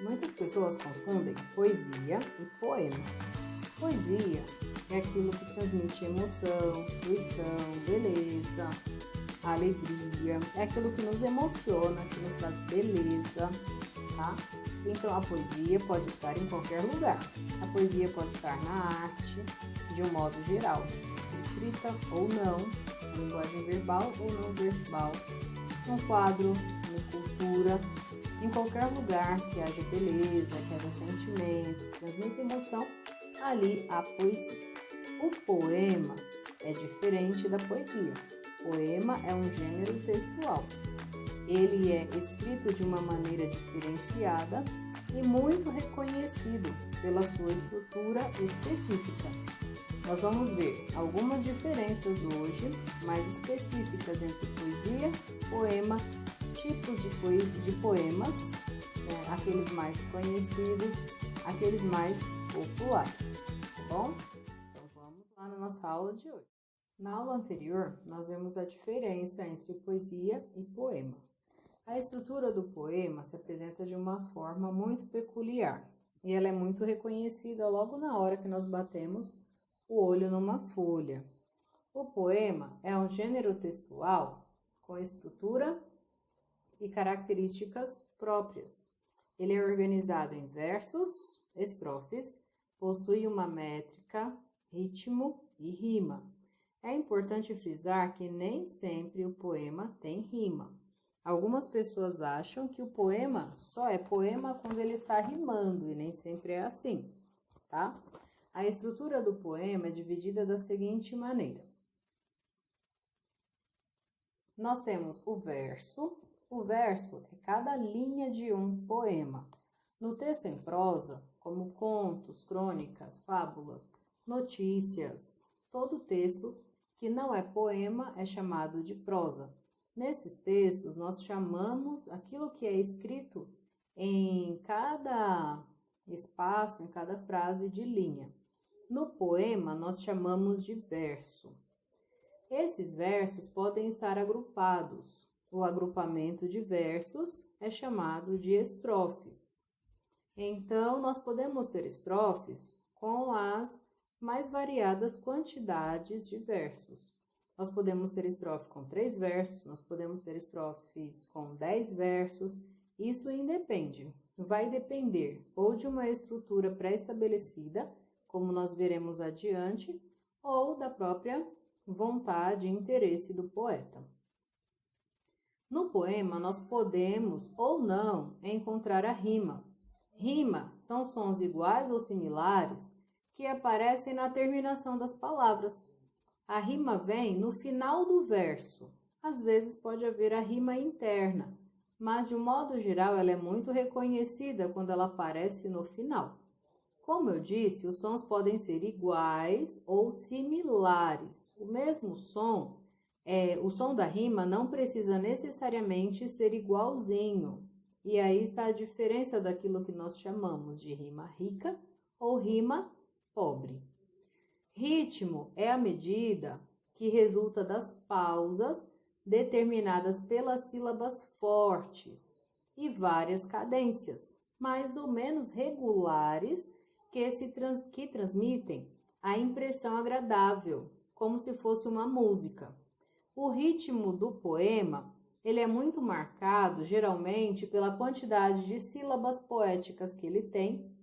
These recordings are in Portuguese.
Muitas pessoas confundem poesia e poema. Poesia é aquilo que transmite emoção, fruição, beleza, alegria. É aquilo que nos emociona, que nos traz beleza, tá? Então a poesia pode estar em qualquer lugar. A poesia pode estar na arte, de um modo geral, escrita ou não, linguagem verbal ou não verbal, num quadro, numa escultura, em qualquer lugar que haja beleza, que haja sentimento, transmita emoção, ali há poesia. O poema é diferente da poesia. Poema é um gênero textual. Ele é escrito de uma maneira diferenciada e muito reconhecido pela sua estrutura específica. Nós vamos ver algumas diferenças hoje, mais específicas entre poesia, poema, tipos de poemas, aqueles mais conhecidos, aqueles mais populares, tá bom? Então vamos lá na nossa aula de hoje. Na aula anterior, nós vimos a diferença entre poesia e poema. A estrutura do poema se apresenta de uma forma muito peculiar e ela é muito reconhecida logo na hora que nós batemos o olho numa folha. O poema é um gênero textual com estrutura e características próprias. Ele é organizado em versos, estrofes, possui uma métrica, ritmo e rima. É importante frisar que nem sempre o poema tem rima. Algumas pessoas acham que o poema só é poema quando ele está rimando, e nem sempre é assim, tá? A estrutura do poema é dividida da seguinte maneira. Nós temos o verso. O verso é cada linha de um poema. No texto em prosa, como contos, crônicas, fábulas, notícias, todo texto que não é poema é chamado de prosa. Nesses textos, nós chamamos aquilo que é escrito em cada espaço, em cada frase de linha. No poema, nós chamamos de verso. Esses versos podem estar agrupados. O agrupamento de versos é chamado de estrofes. Então, nós podemos ter estrofes com as mais variadas quantidades de versos. Nós podemos ter estrofe com 3 versos, nós podemos ter estrofes com 10 versos. Isso independe. Vai depender ou de uma estrutura pré-estabelecida, como nós veremos adiante, ou da própria vontade e interesse do poeta. No poema, nós podemos ou não encontrar a rima. Rima são sons iguais ou similares que aparecem na terminação das palavras. A rima vem no final do verso. Às vezes pode haver a rima interna, mas de um modo geral ela é muito reconhecida quando ela aparece no final. Como eu disse, os sons podem ser iguais ou similares. O mesmo som, o som da rima não precisa necessariamente ser igualzinho. E aí está a diferença daquilo que nós chamamos de rima rica ou rima pobre. Ritmo é a medida que resulta das pausas determinadas pelas sílabas fortes e várias cadências, mais ou menos regulares, que transmitem a impressão agradável, como se fosse uma música. O ritmo do poema, ele é muito marcado, geralmente, pela quantidade de sílabas poéticas que ele tem.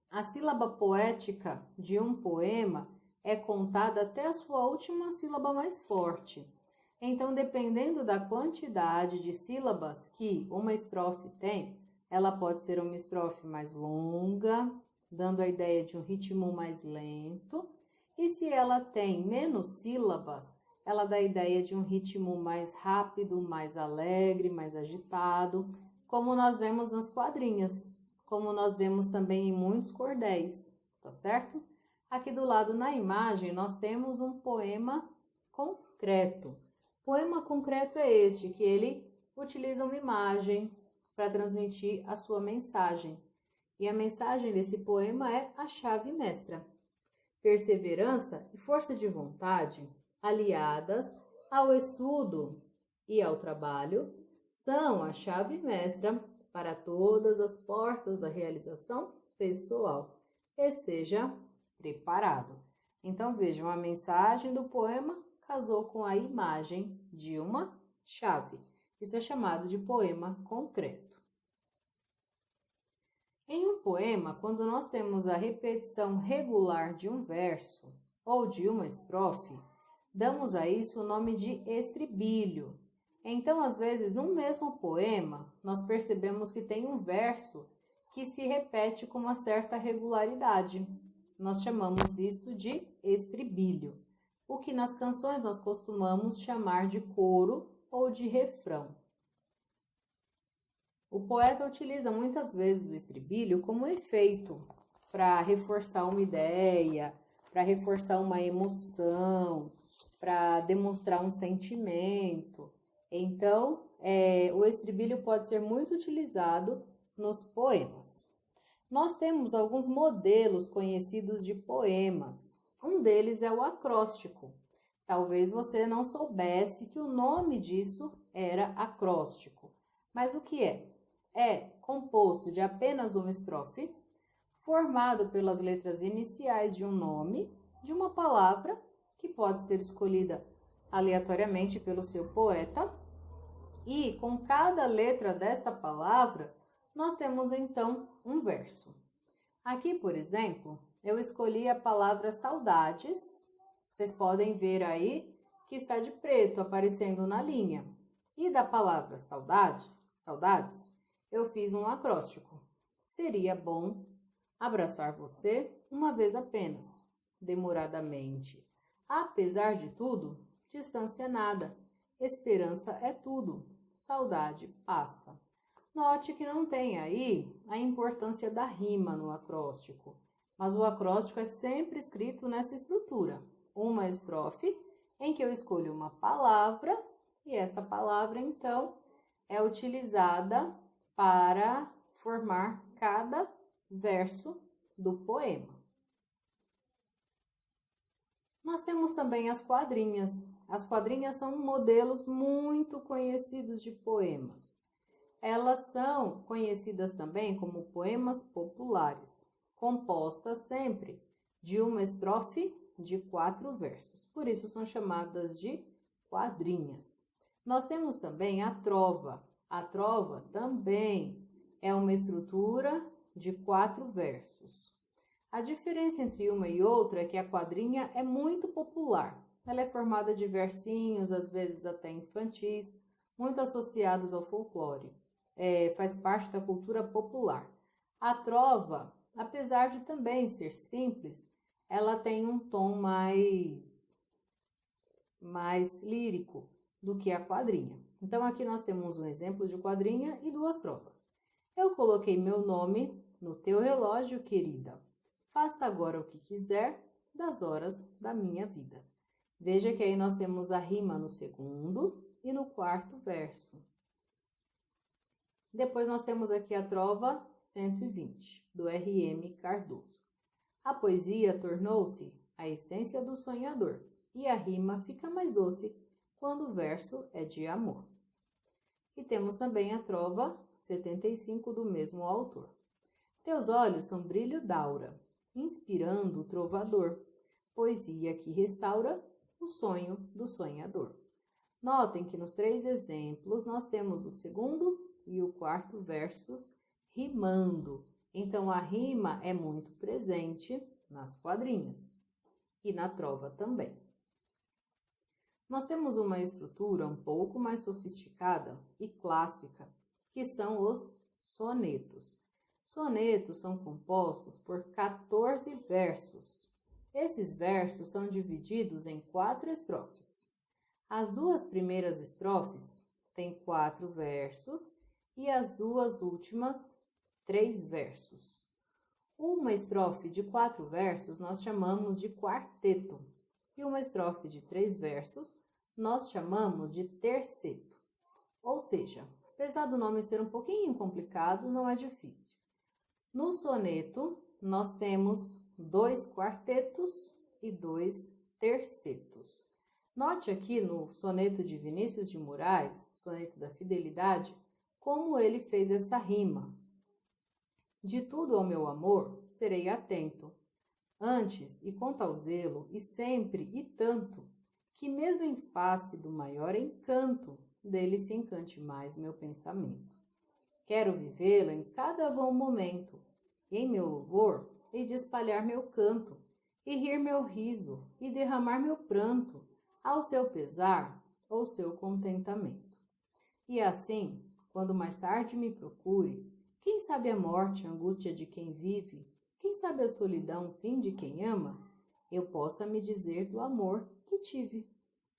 A sílaba poética de um poema é contada até a sua última sílaba mais forte. Então, dependendo da quantidade de sílabas que uma estrofe tem, ela pode ser uma estrofe mais longa, dando a ideia de um ritmo mais lento. E se ela tem menos sílabas, ela dá a ideia de um ritmo mais rápido, mais alegre, mais agitado, como nós vemos nas quadrinhas, como nós vemos também em muitos cordéis, tá certo? Aqui do lado na imagem nós temos um poema concreto. Poema concreto é este, que ele utiliza uma imagem para transmitir a sua mensagem. E a mensagem desse poema é a chave mestra. Perseverança e força de vontade, aliadas ao estudo e ao trabalho, são a chave mestra para todas as portas da realização pessoal. Esteja preparado. Então, vejam, a mensagem do poema casou com a imagem de uma chave. Isso é chamado de poema concreto. Em um poema, quando nós temos a repetição regular de um verso ou de uma estrofe, damos a isso o nome de estribilho. Então, às vezes, no mesmo poema, nós percebemos que tem um verso que se repete com uma certa regularidade. Nós chamamos isto de estribilho, o que nas canções nós costumamos chamar de coro ou de refrão. O poeta utiliza muitas vezes o estribilho como efeito para reforçar uma ideia, para reforçar uma emoção, para demonstrar um sentimento. Então, o estribilho pode ser muito utilizado nos poemas. Nós temos alguns modelos conhecidos de poemas. Um deles é o acróstico. Talvez você não soubesse que o nome disso era acróstico. Mas o que é? É composto de apenas uma estrofe, formado pelas letras iniciais de um nome, de uma palavra, que pode ser escolhida aleatoriamente pelo seu poeta, e com cada letra desta palavra, nós temos então um verso. Aqui, por exemplo, eu escolhi a palavra saudades. Vocês podem ver aí que está de preto aparecendo na linha. E da palavra saudades, eu fiz um acróstico. Seria bom abraçar você uma vez apenas, demoradamente. Apesar de tudo, distância nada, esperança é tudo, saudade passa. Note que não tem aí a importância da rima no acróstico, mas o acróstico é sempre escrito nessa estrutura. Uma estrofe em que eu escolho uma palavra e esta palavra, então, é utilizada para formar cada verso do poema. Nós temos também as quadrinhas. As quadrinhas são modelos muito conhecidos de poemas. Elas são conhecidas também como poemas populares, compostas sempre de uma estrofe de 4 versos. Por isso são chamadas de quadrinhas. Nós temos também a trova. A trova também é uma estrutura de 4 versos. A diferença entre uma e outra é que a quadrinha é muito popular. Ela é formada de versinhos, às vezes até infantis, muito associados ao folclore. Faz parte da cultura popular. A trova, apesar de também ser simples, ela tem um tom mais lírico do que a quadrinha. Então, aqui nós temos um exemplo de quadrinha e 2 trovas. Eu coloquei meu nome no teu relógio, querida. Faça agora o que quiser das horas da minha vida. Veja que aí nós temos a rima no segundo e no 4º verso. Depois nós temos aqui a trova 120, do R.M. Cardoso. A poesia tornou-se a essência do sonhador, e a rima fica mais doce quando o verso é de amor. E temos também a trova 75, do mesmo autor. Teus olhos são brilho d'aura, inspirando o trovador, poesia que restaura o sonho do sonhador. Notem que nos 3 exemplos nós temos o segundo e o 4º versos rimando. Então, a rima é muito presente nas quadrinhas e na trova também. Nós temos uma estrutura um pouco mais sofisticada e clássica, que são os sonetos. Sonetos são compostos por 14 versos. Esses versos são divididos em 4 estrofes. As 2 primeiras estrofes têm 4 versos e as 2 últimas 3 versos. Uma estrofe de 4 versos nós chamamos de quarteto e uma estrofe de 3 versos nós chamamos de terceto. Ou seja, apesar do nome ser um pouquinho complicado, não é difícil. No soneto, nós temos 2 quartetos e 2 tercetos. Note aqui no soneto de Vinícius de Moraes, soneto da Fidelidade, como ele fez essa rima. De tudo ao meu amor serei atento, antes e com tal zelo, e sempre e tanto, que mesmo em face do maior encanto, dele se encante mais meu pensamento. Quero vivê-la em cada bom momento, e em meu louvor hei de espalhar meu canto, e rir meu riso, e derramar meu pranto, ao seu pesar ou seu contentamento. E assim, quando mais tarde me procure, quem sabe a morte, a angústia de quem vive, quem sabe a solidão, fim de quem ama, eu possa me dizer do amor que tive,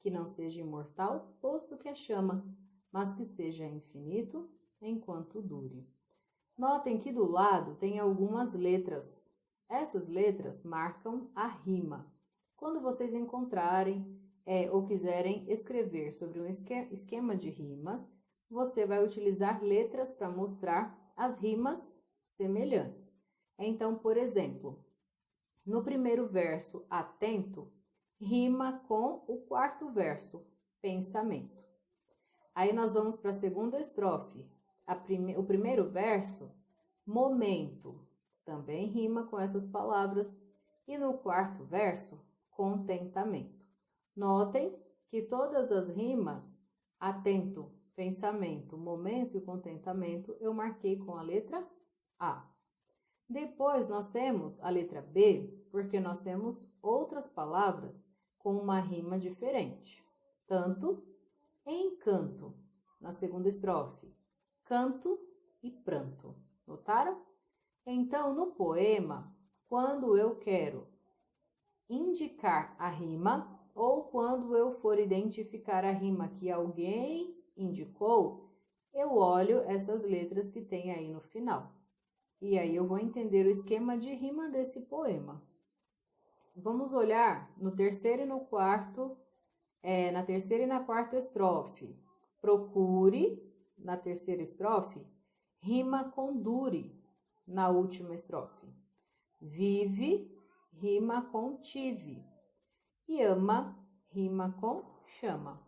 que não seja imortal, posto que a chama, mas que seja infinito, enquanto dure. Notem que do lado tem algumas letras. Essas letras marcam a rima. Quando vocês encontrarem ou quiserem escrever sobre um esquema de rimas, você vai utilizar letras para mostrar as rimas semelhantes. Então, por exemplo, no primeiro verso, atento, rima com o quarto verso, pensamento. Aí nós vamos para a segunda estrofe. O primeiro verso, momento, também rima com essas palavras. E no quarto verso, contentamento. Notem que todas as rimas, atento, pensamento, momento e contentamento, eu marquei com a letra A. Depois nós temos a letra B, porque nós temos outras palavras com uma rima diferente. Tanto, encanto, na segunda estrofe, canto e pranto. Notaram? Então, no poema, quando eu quero indicar a rima, ou quando eu for identificar a rima que alguém indicou, eu olho essas letras que tem aí no final. E aí eu vou entender o esquema de rima desse poema. Vamos olhar no terceiro e no quarto, na terceira e na quarta estrofe. Procure, na terceira estrofe, rima com dure, na última estrofe. Vive, rima com tive. E ama, rima com chama.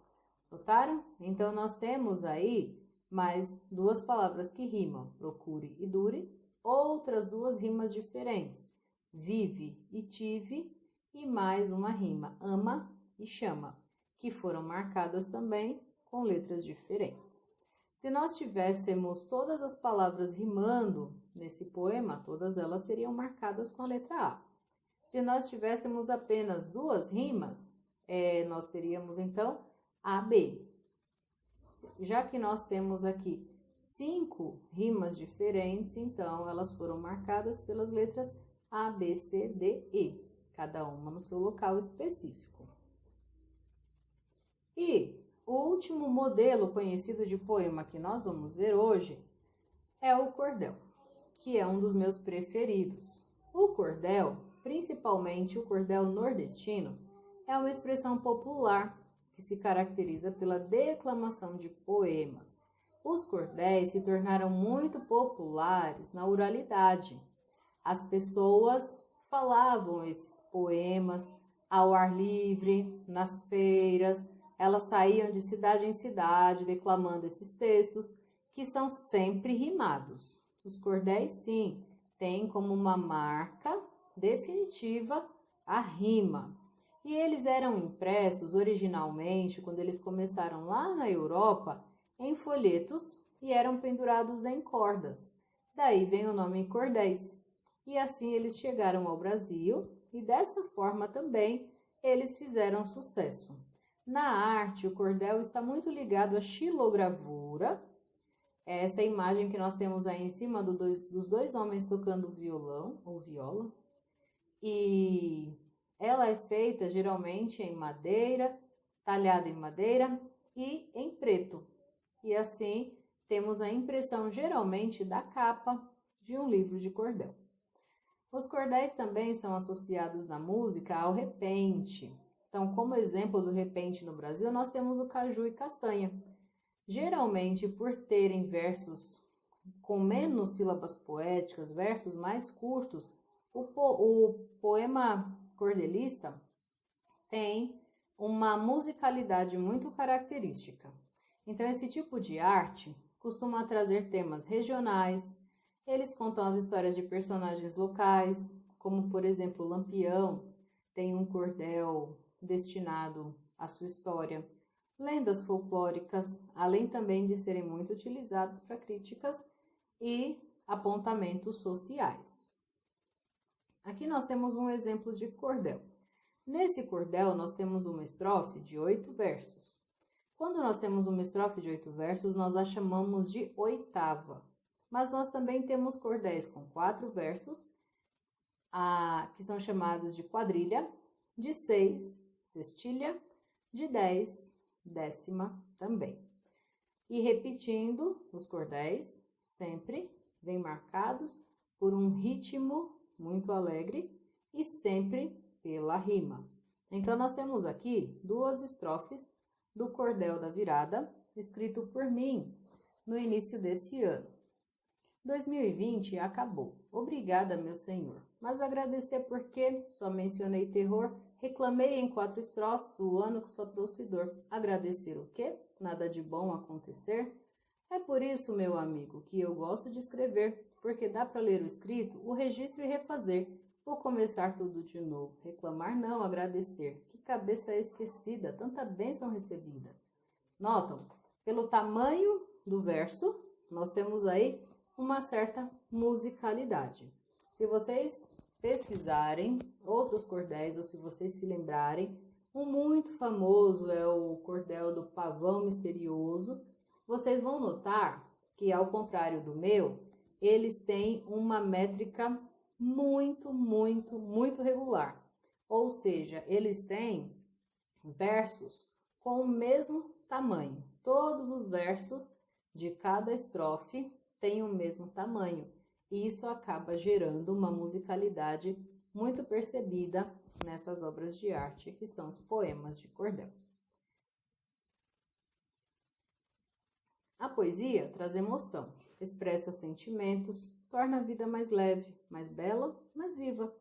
Notaram? Então, nós temos aí mais duas palavras que rimam, procure e dure, outras duas rimas diferentes, vive e tive, e mais uma rima, ama e chama, que foram marcadas também com letras diferentes. Se nós tivéssemos todas as palavras rimando nesse poema, todas elas seriam marcadas com a letra A. Se nós tivéssemos apenas duas rimas, nós teríamos então AB. Já que nós temos aqui 5 rimas diferentes, então elas foram marcadas pelas letras A, B, C, D, E, cada uma no seu local específico. E o último modelo conhecido de poema que nós vamos ver hoje é o cordel, que é um dos meus preferidos. O cordel, principalmente o cordel nordestino, é uma expressão popular que se caracteriza pela declamação de poemas. Os cordéis se tornaram muito populares na oralidade. As pessoas falavam esses poemas ao ar livre, nas feiras, elas saíam de cidade em cidade declamando esses textos, que são sempre rimados. Os cordéis, sim, têm como uma marca definitiva a rima. E eles eram impressos originalmente, quando eles começaram lá na Europa, em folhetos e eram pendurados em cordas. Daí vem o nome cordéis. E assim eles chegaram ao Brasil e dessa forma também eles fizeram sucesso. Na arte, o cordel está muito ligado à xilogravura. Essa imagem que nós temos aí em cima dos dois homens tocando violão ou viola. E ela é feita geralmente em madeira, talhada em madeira e em preto. E assim temos a impressão geralmente da capa de um livro de cordel. Os cordéis também estão associados na música ao repente. Então, como exemplo do repente no Brasil, nós temos o caju e castanha. Geralmente, por terem versos com menos sílabas poéticas, versos mais curtos, o poema cordelista tem uma musicalidade muito característica. Então, esse tipo de arte costuma trazer temas regionais. Eles contam as histórias de personagens locais, como por exemplo o Lampião tem um cordel destinado à sua história. Lendas folclóricas, além também de serem muito utilizadas para críticas e apontamentos sociais. Aqui nós temos um exemplo de cordel. Nesse cordel nós temos uma estrofe de 8 versos. Quando nós temos uma estrofe de 8 versos, nós a chamamos de oitava. Mas nós também temos cordéis com 4 versos, que são chamados de quadrilha, de 6, sextilha, de 10, décima também. E repetindo, os cordéis sempre vêm marcados por um ritmo muito alegre e sempre pela rima. Então, nós temos aqui 2 estrofes do Cordel da Virada, escrito por mim no início desse ano. 2020 acabou. Obrigada, meu senhor. Mas agradecer porque só mencionei terror, reclamei em 4 estrofes o ano que só trouxe dor. Agradecer o quê? Nada de bom acontecer? É por isso, meu amigo, que eu gosto de escrever, porque dá para ler o escrito, o registro e refazer. Vou começar tudo de novo. Reclamar não, agradecer. Que cabeça esquecida, tanta bênção recebida. Notam? Pelo tamanho do verso, nós temos aí uma certa musicalidade. Se vocês pesquisarem outros cordéis, ou se vocês se lembrarem, um muito famoso é o cordel do Pavão Misterioso. Vocês vão notar que, ao contrário do meu, eles têm uma métrica muito regular. Ou seja, eles têm versos com o mesmo tamanho. Todos os versos de cada estrofe têm o mesmo tamanho. E isso acaba gerando uma musicalidade muito percebida nessas obras de arte, que são os poemas de cordel. A poesia traz emoção, expressa sentimentos, torna a vida mais leve, mais bela, mais viva.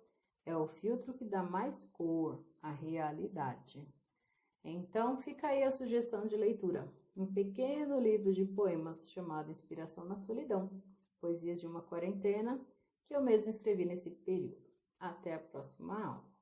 É o filtro que dá mais cor à realidade. Então, fica aí a sugestão de leitura. Um pequeno livro de poemas chamado Inspiração na Solidão, Poesias de uma Quarentena, que eu mesma escrevi nesse período. Até a próxima aula.